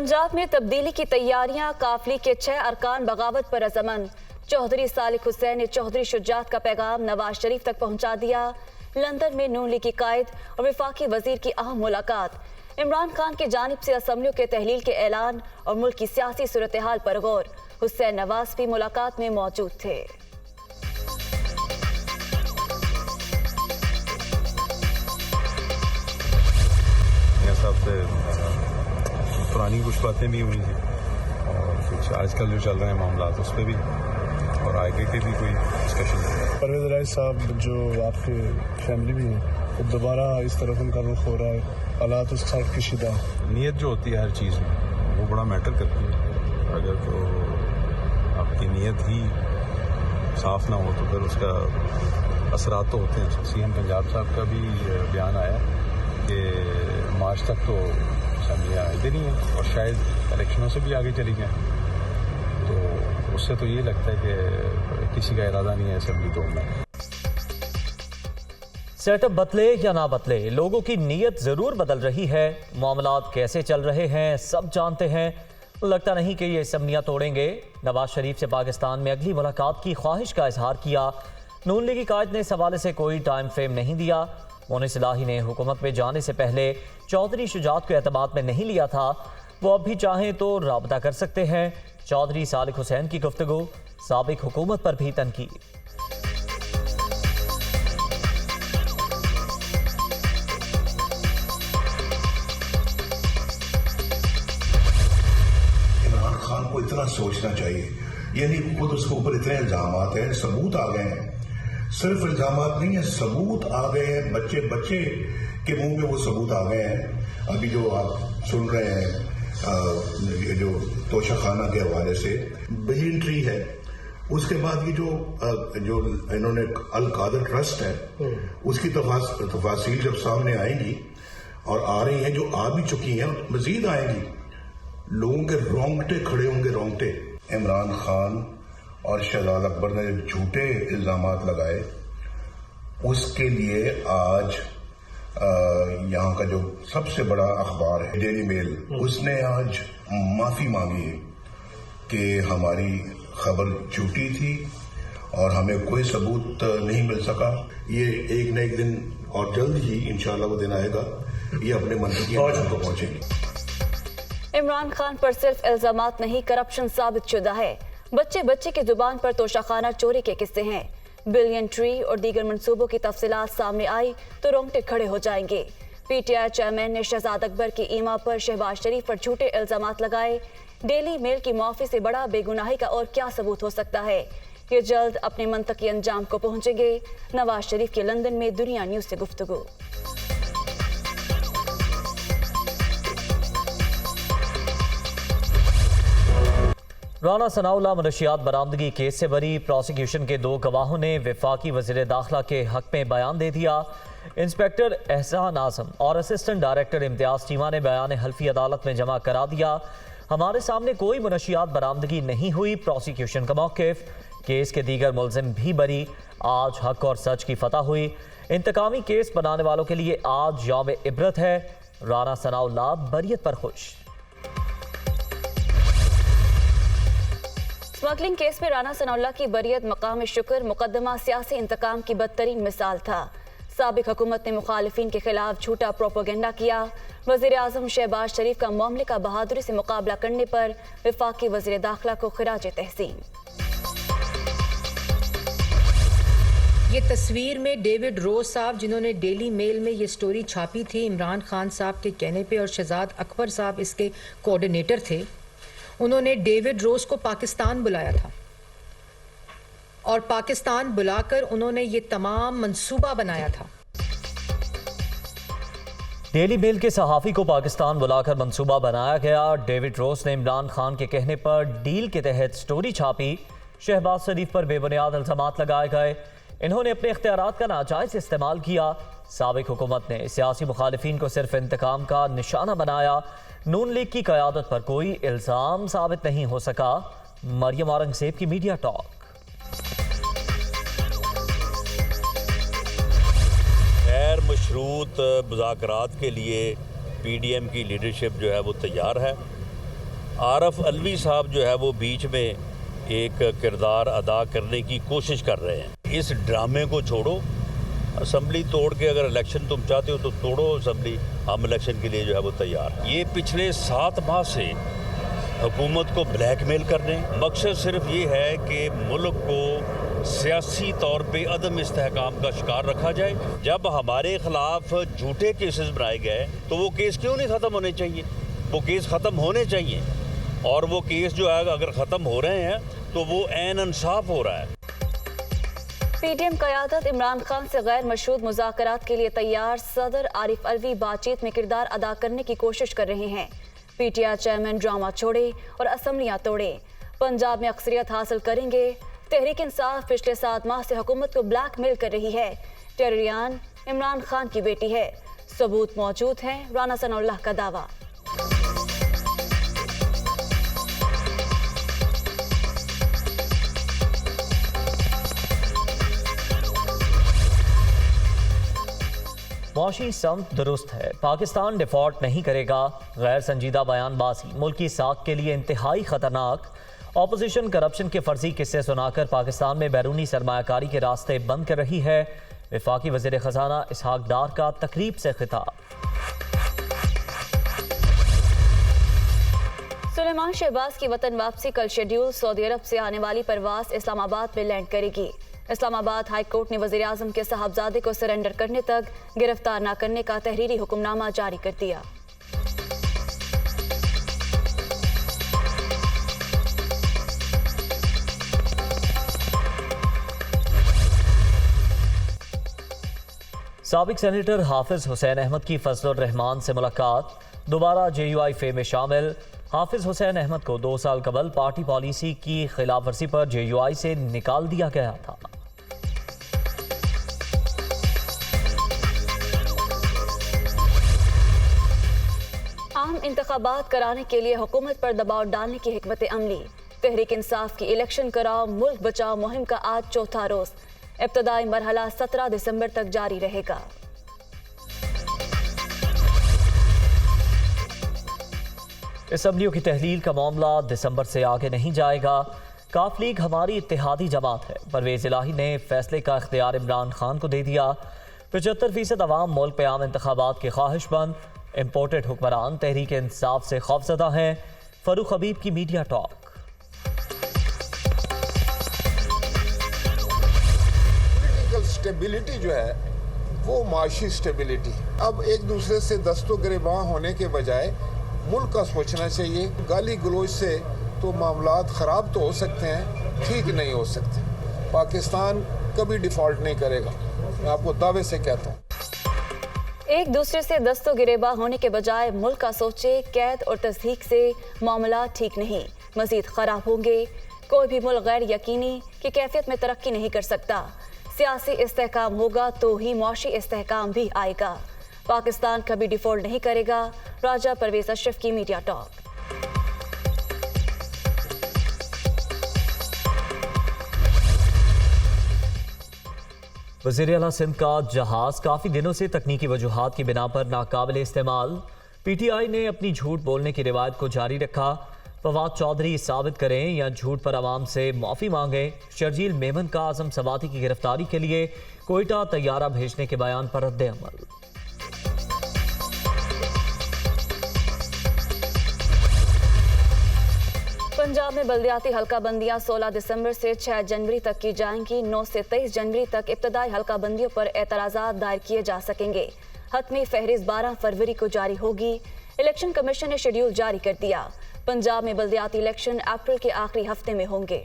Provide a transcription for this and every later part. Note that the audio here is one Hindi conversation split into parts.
पंजाब में तब्दीली की तैयारियां, काफिले के 6 अरकान बगावत पर अज़मन। चौधरी सालिक हुसैन ने चौधरी शुजात का पैगाम नवाज शरीफ तक पहुंचा दिया। लंदन में नून लीग की कायद और वफाकी वजीर की अहम मुलाकात। इमरान खान की जानिब से असम्बलियों के तहलील के ऐलान और मुल्क की सियासी सूरत हाल पर गौर। हुसैन नवाज भी मुलाकात में मौजूद थे। पुरानी कुछ बातें भी हुई थी और कुछ आजकल जो चल रहे हैं मामला उस पर भी और आगे के भी कोई डिस्कशन। परवेज राय साहब जो आपके फैमिली भी हैं तो दोबारा इस तरफ उनका रुख हो रहा है, हालात उस तरफ की शिदा नीयत जो होती है हर चीज़ में वो बड़ा मैटर करती है। अगर तो आपकी नीयत ही साफ ना हो तो फिर उसका असरात तो होते हैं। सीएम पंजाब साहब का भी बयान आया कि मार्च तक तो असेंबलियाँ इधर ही हैं और शायद इलेक्शनों से भी आगे चली जाएँ, तो उससे तो ये लगता है कि किसी का इरादा नहीं है असेंबली तोड़ना। सेटअप बदले या ना बदले, लोगों की नीयत जरूर बदल रही है। मामलात कैसे चल रहे हैं सब जानते हैं। लगता नहीं कि ये असेंबलियाँ तोड़ेंगे। नवाज शरीफ से पाकिस्तान में अगली मुलाकात की ख्वाहिश का इजहार किया। नून लीग की कायद ने इस हवाले से कोई टाइम फ्रेम नहीं दिया। मोनिस इलाही ने हुकूमत में जाने से पहले चौधरी शुजात को एतमाद में नहीं लिया था। वो अब भी चाहें तो राबता कर सकते हैं। चौधरी सालिक हुसैन की गुफ्तगू, साबिक हुकूमत पर भी तनकीद। इमरान खान को इतना सोचना चाहिए, यानी खुद उसके ऊपर इतने इल्जामात हैं, सबूत आ गए हैं। सिर्फ इल्जामात नहीं है, सबूत आ गए हैं। बच्चे बच्चे के मुंह में वो सबूत आ गए हैं। अभी जो आप सुन रहे हैं जो तोशाखाना के हवाले से बिलियन ट्री है, उसके बाद ये जो इन्होंने अल कादर ट्रस्ट है उसकी तफासिल जब सामने आएंगी और आ रही हैं, जो आ भी चुकी हैं, मजीद आएंगी, लोगों के रोंगटे खड़े होंगे, रोंगटे। इमरान खान और शहजाद अकबर ने झूठे इल्जामात लगाए, उसके लिए आज यहाँ का जो सबसे बड़ा अखबार है डेली मेल, उसने आज माफी मांगी है कि हमारी खबर झूठी थी और हमें कोई सबूत नहीं मिल सका। ये एक न एक दिन और जल्द ही इंशाल्लाह वो दिन आएगा, ये अपने मंतकी को पहुंचेंगे। इमरान खान पर सिर्फ इल्जामात नहीं, करप्शन साबित शुदा है। बच्चे बच्चे की जुबान पर तोशाखाना चोरी के किस्से हैं। बिलियन ट्री और दीगर मंसूबों की तफसीलात सामने आई तो रोंगटे खड़े हो जाएंगे। पीटीआई चेयरमैन ने शहजाद अकबर की ईमा पर शहबाज शरीफ पर झूठे इल्जामात लगाए। डेली मेल की मुआफी से बड़ा बेगुनाही का और क्या सबूत हो सकता है। ये जल्द अपने मंतकी अंजाम को पहुंचेंगे। नवाज शरीफ की लंदन में दुनिया न्यूज से गुफ्तगू। राना सनाउल्लाह मनशियात बरामदगी केस से बरी। प्रोसिक्यूशन के 2 गवाहों ने वफाकी वज़ीर दाखिला के हक में बयान दे दिया। इंस्पेक्टर एहसान आजम और असिस्टेंट डायरेक्टर इम्तियाज चीमा ने बयान हल्फी अदालत में जमा करा दिया। हमारे सामने कोई मनशियात बरामदगी नहीं हुई, प्रोसिक्यूशन का मौक़िफ़। केस के दीगर मुलजिम भी बरी। आज हक और सच की फतह हुई। इंतकामी केस बनाने वालों के लिए आज यौम इबरत है। राना सनाउल्लाह बरियत पर खुश। स्मगलिंग केस में राना सनाउल्लाह की बरियत मकाम शुक्र। मुकदमा सियासी इंतकाम की बदतरीन मिसाल था। साबिक हुकूमत ने मुखालिफिन के खिलाफ झूठा प्रोपोगेंडा किया। वज़ीर आज़म शहबाज शरीफ का मामले का बहादुरी से मुकाबला करने पर वफाकी वज़ीर दाखिला को खिराज तहसीन। ये तस्वीर में डेविड रोज साहब, जिन्होंने डेली मेल में ये स्टोरी छापी थी इमरान खान साहब के कहने पे, और शहजाद अकबर साहब इसके कोऑर्डिनेटर थे। उन्होंने डेविड रोज को पाकिस्तान बुलाया था और पाकिस्तान बुलाकर उन्होंने ये तमाम मंसूबा बनाया था। डेली मेल के सहाफ़ी को पाकिस्तान बुलाकर मंसूबा बनाया गया। डेविड रोज ने इमरान खान के कहने पर डील के तहत स्टोरी छापी। शहबाज शरीफ पर बेबुनियाद इल्जामात लगाए गए। इन्होंने अपने इख्तियारात का नाजायज इस्तेमाल किया। साबिक हुकूमत ने सियासी मुखालिफिन को सिर्फ इंतकाम का निशाना बनाया। नून लीग की क़यादत पर कोई इल्ज़ाम साबित नहीं हो सका। मरियम औरंगज़ेब की मीडिया टॉक। गैर मशरूत मुज़ाकरात के लिए PDM की लीडरशिप जो है वो तैयार है आरफ अलवी साहब जो है वो बीच में एक किरदार अदा करने की कोशिश कर रहे हैं। इस ड्रामे को छोड़ो, असम्बली तोड़ के अगर इलेक्शन तुम चाहते हो तो तोड़ो असम्बली, हम इलेक्शन के लिए जो है वो तैयार हैं। ये पिछले 7 माह से हुकूमत को ब्लैकमेल करने, मकसद सिर्फ ये है कि मुल्क को सियासी तौर पे अदम इस्तेहकाम का शिकार रखा जाए। जब हमारे खिलाफ झूठे केसेस बनाए गए तो वो केस क्यों नहीं ख़त्म होने चाहिए? वो केस ख़त्म होने चाहिए, और वो केस जो है अगर ख़त्म हो रहे हैं तो वो ऐन इंसाफ हो रहा है। पीटीएम क़यादत इमरान खान से गैर मशरूत मुज़ाकरात के लिए तैयार। सदर आरिफ अलवी बातचीत में किरदार अदा करने की कोशिश कर रहे हैं। पीटीआई चेयरमैन ड्रामा छोड़े और असम्बलियां तोड़े, पंजाब में अक्सरियत हासिल करेंगे। तहरीक इंसाफ पिछले 7 माह से हुकूमत को ब्लैकमेल कर रही है। टेररियान इमरान खान की बेटी है, सबूत मौजूद हैं, राना सनाउल्लाह का दावा। मुआशी समत दुरुस्त है, पाकिस्तान डिफॉल्ट नहीं करेगा। गैर संजीदा बयानबाजी मुल्क की साख के लिए इंतहाई खतरनाक। ऑपोजिशन करप्शन के फर्जी किस्से सुनाकर पाकिस्तान में बैरूनी सरमायाकारी के रास्ते बंद कर रही है। वफाकी वज़ीर ख़जाना इसहाक डार का तकरीब से खिताब। सुलेमान शहबाज की वतन वापसी कल शेड्यूल। सऊदी अरब से आने वाली परवाज इस्लामाबाद में लैंड करेगी। इस्लामाबाद हाई कोर्ट ने वज़ीर आज़म के साहबजादे को सरेंडर करने तक गिरफ्तार न करने का तहरीरी हुक्मनामा जारी कर दिया। साबिक सेनेटर हाफिज हुसैन अहमद की फजलुर रहमान से मुलाकात। दोबारा JUI फे में शामिल। हाफिज हुसैन अहमद को 2 साल कबल पार्टी पॉलिसी की खिलाफ वर्जी पर JUI से निकाल दिया गया था। आम इंतखाबात कराने के लिए हुकूमत पर दबाव डालने की हिकमत अमली। तहरीक इंसाफ की इलेक्शन कराओ मुल्क बचाओ मुहिम का आज चौथा रोज। इब्तदाई मरहला 17 दिसंबर तक जारी रहेगा। असम्बलियों की तहलील का मामला दिसंबर से आगे नहीं जाएगा। काफ लीग हमारी इत्तेहादी जमात है। परवेज इलाही ने फैसले का इख्तियार इमरान खान को दे दिया। 75% अवाम मुल्क पे आम इंतखाबात के ख्वाहिशमंद। इम्पोर्टेड हुक्मरान तहरीक इंसाफ से खौफजदा हैं। फरूख हबीब की मीडिया टॉक। पॉलिटिकल स्टेबिलिटी जो है वो माशी स्टेबिलिटी। अब एक दूसरे से दस्तो गिरेबां होने के बजाय मुल्क का सोचना चाहिए। गाली गलोच से तो मामलात ख़राब तो हो सकते हैं, ठीक नहीं हो सकते। पाकिस्तान कभी डिफ़ॉल्ट नहीं करेगा, मैं आपको दावे से कहता हूँ। एक दूसरे से दस्तो गिरेबा होने के बजाय मुल्क का सोचे। कैद और तस्दीक से मामला ठीक नहीं, मजीद खराब होंगे। कोई भी मुल्क गैर यकीनी की कैफियत में तरक्की नहीं कर सकता। सियासी इस्तेहकाम होगा तो ही मुआशी इस्तेहकाम भी आएगा। पाकिस्तान कभी डिफॉल्ट नहीं करेगा। राजा परवेज अशरफ की मीडिया टॉक। वज़ीर आला सिंध का जहाज काफ़ी दिनों से तकनीकी वजूहात की बिना पर नाकाबिल इस्तेमाल। PTI ने अपनी झूठ बोलने की रिवायत को जारी रखा। फवाद चौधरी साबित करें या झूठ पर आवाम से माफ़ी मांगें। शर्जील मेमन का आज़म सवाती की गिरफ्तारी के लिए कोयटा तैयारा भेजने के बयान पर रद्द अमल। पंजाब में बल्दियाती हल्का बंदियां 16 दिसंबर से 6 जनवरी तक की जाएंगी। 9 से 23 जनवरी तक इब्तदाई हल्का बंदियों पर एतराज़ात दायर किए जा सकेंगे। हतमी फहरिस्त 12 फरवरी को जारी होगी। इलेक्शन कमीशन ने शेड्यूल जारी कर दिया। पंजाब में बल्दियाती इलेक्शन अप्रैल के आखिरी हफ्ते में होंगे।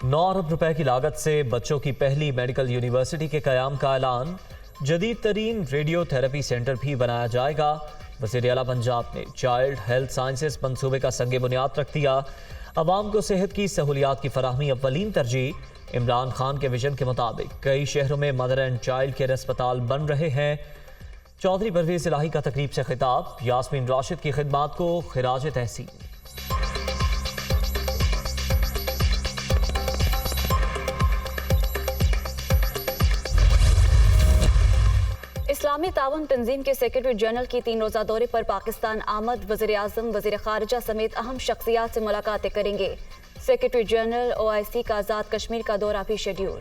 ₹9 अरब की लागत से बच्चों की पहली मेडिकल यूनिवर्सिटी के क़याम का ऐलान। जदीद तरीन रेडियोथेरेपी सेंटर भी बनाया जाएगा। वज़ीर आला पंजाब ने चाइल्ड हेल्थ साइंसेज मंसूबे का संगे बुनियाद रख दिया। अवाम को सेहत की सहूलियात की फराहमी अव्वलीन तरजीह। इमरान खान के विजन के मुताबिक कई शहरों में मदर एंड चाइल्ड केयर अस्पताल बन रहे हैं। चौधरी परवेज इलाही का तकरीब से खिताब। यास्मीन राशिद की खिदमात को खिराज तहसीन। इस्लामी ताउन तंजीम के सेक्रेटरी जनरल की 3 रोज़ा दौरे पर पाकिस्तान आमद। वज़ीर आज़म, वज़ीर ख़ारिजा समेत अहम शख्सियात से मुलाकातें करेंगे। सेक्रेटरी जनरल OIC का आज़ाद कश्मीर का दौरा भी शेड्यूल।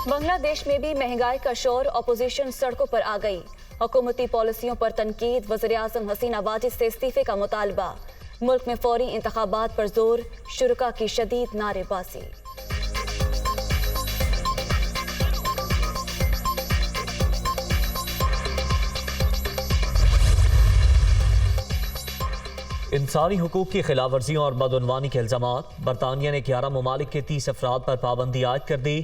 बांग्लादेश में भी महंगाई का शोर, अपोजिशन सड़कों पर आ गई। हुकूमती पॉलिसियों पर तनकीद, वज़ीर आज़म हसीना वाजिद से इस्तीफे का मुतालबा। मुल्क में फौरी इंतखाबात पर जोर, शुरका की शदीद नारेबाजी। इंसानी हुकूक की खिलाफ वर्जियों और बदउनवानी के इल्जामात। बरतानिया ने 11 ममालिक के 30 अफराद पर पाबंदी आयद कर दी।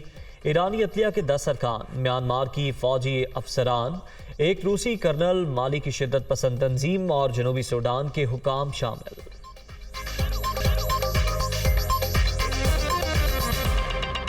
ईरानी अदलिया के 10 अरकान, म्यांमार की फौजी अफसरान, एक रूसी कर्नल, माली की शिद्दत पसंद तंजीम और जनूबी सूडान के हुकाम शामिल।